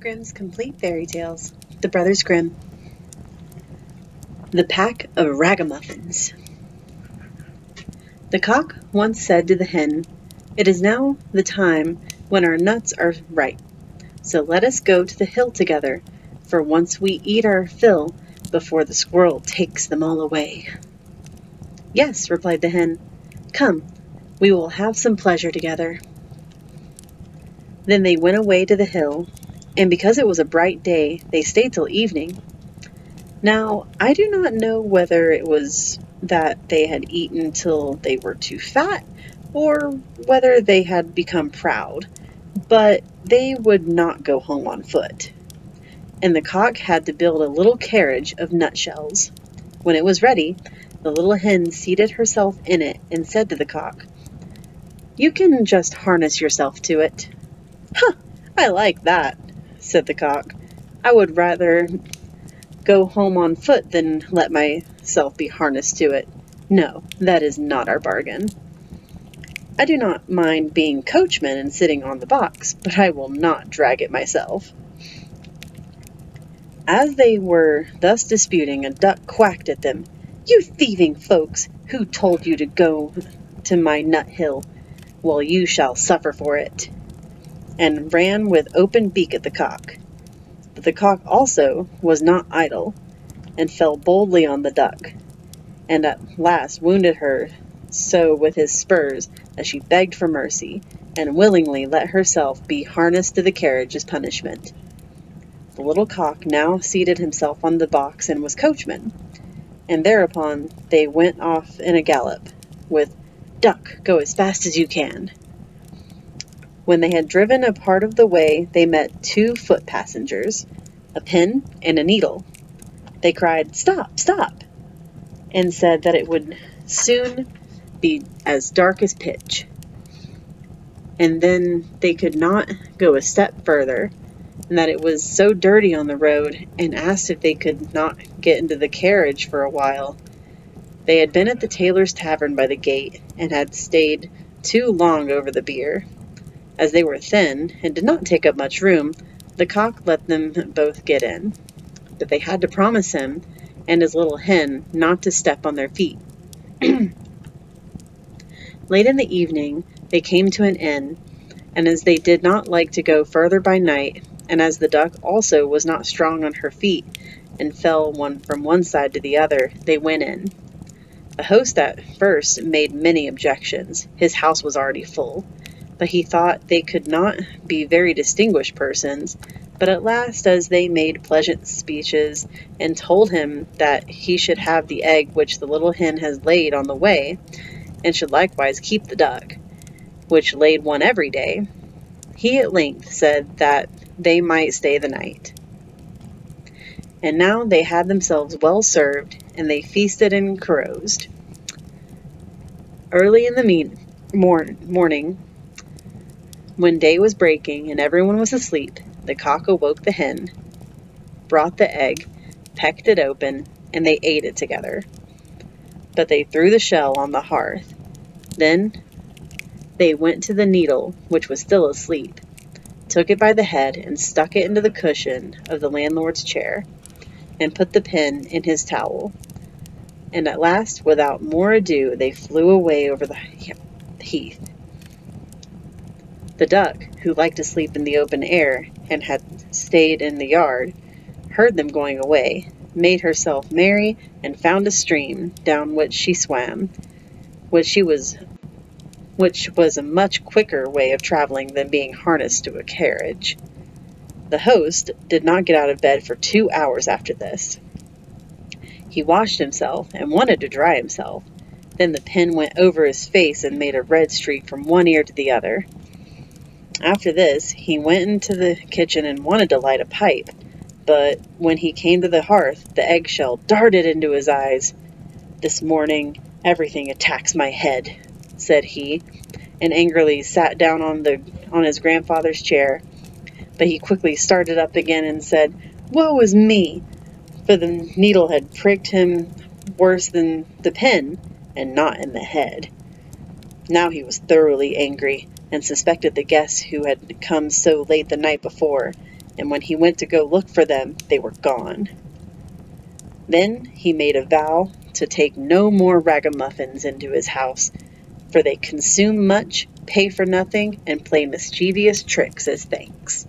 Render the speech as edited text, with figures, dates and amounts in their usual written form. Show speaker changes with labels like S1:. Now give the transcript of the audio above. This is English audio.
S1: Grimm's Complete Fairy Tales, The Brothers Grimm. The Pack of Ragamuffins. The cock once said to the hen, "It is now the time when our nuts are ripe, so let us go to the hill together, for once we eat our fill before the squirrel takes them all away." "Yes," replied the hen, "come, we will have some pleasure together." Then they went away to the hill, and because it was a bright day, they stayed till evening. Now, I do not know whether it was that they had eaten till they were too fat, or whether they had become proud, but they would not go home on foot. And the cock had to build a little carriage of nutshells. When it was ready, the little hen seated herself in it and said to the cock, "You can just harness yourself to it." "Huh, I like that," said the cock. "I would rather go home on foot than let myself be harnessed to it. No, that is not our bargain. I do not mind being coachman and sitting on the box, but I will not drag it myself." As they were thus disputing, a duck quacked at them. "You thieving folks, who told you to go to my nut hill? Well, you shall suffer for it," and ran with open beak at the cock. But the cock also was not idle, and fell boldly on the duck, and at last wounded her so with his spurs that she begged for mercy, and willingly let herself be harnessed to the carriage as punishment. The little cock now seated himself on the box and was coachman, and thereupon they went off in a gallop, with "Duck, go as fast as you can." When they had driven a part of the way, they met two foot passengers, a pin and a needle. They cried, "Stop, stop," and said that it would soon be as dark as pitch. And then they could not go a step further, and that it was so dirty on the road, and asked if they could not get into the carriage for a while. They had been at the tailor's tavern by the gate, and had stayed too long over the beer. As they were thin, and did not take up much room, the cock let them both get in, but they had to promise him and his little hen not to step on their feet. Late in the evening they came to an inn, and as they did not like to go further by night, and as the duck also was not strong on her feet, and fell from one side to the other, they went in. The host at first made many objections. His house was already full, but he thought they could not be very distinguished persons. But at last, as they made pleasant speeches, and told him that he should have the egg which the little hen has laid on the way, and should likewise keep the duck, which laid one every day, he at length said that they might stay the night. And now they had themselves well served, and they feasted and caroused. Early in the morning, when day was breaking and everyone was asleep, the cock awoke the hen, brought the egg, pecked it open, and they ate it together. But they threw the shell on the hearth. Then they went to the needle, which was still asleep, took it by the head, and stuck it into the cushion of the landlord's chair, and put the pin in his towel. And at last, without more ado, they flew away over the heath. The duck, who liked to sleep in the open air, and had stayed in the yard, heard them going away, made herself merry, and found a stream, down which she swam, which was a much quicker way of traveling than being harnessed to a carriage. The host did not get out of bed for 2 hours after this. He washed himself, and wanted to dry himself. Then the pin went over his face and made a red streak from one ear to the other. After this, he went into the kitchen and wanted to light a pipe, but when he came to the hearth, the eggshell darted into his eyes. "This morning, everything attacks my head," said he, and angrily sat down on his grandfather's chair. But he quickly started up again and said, "Woe is me!" for the needle had pricked him worse than the pin, and not in the head. Now he was thoroughly angry, and suspected the guests who had come so late the night before, and when he went to go look for them, they were gone. Then he made a vow to take no more ragamuffins into his house, for they consume much, pay for nothing, and play mischievous tricks as thanks.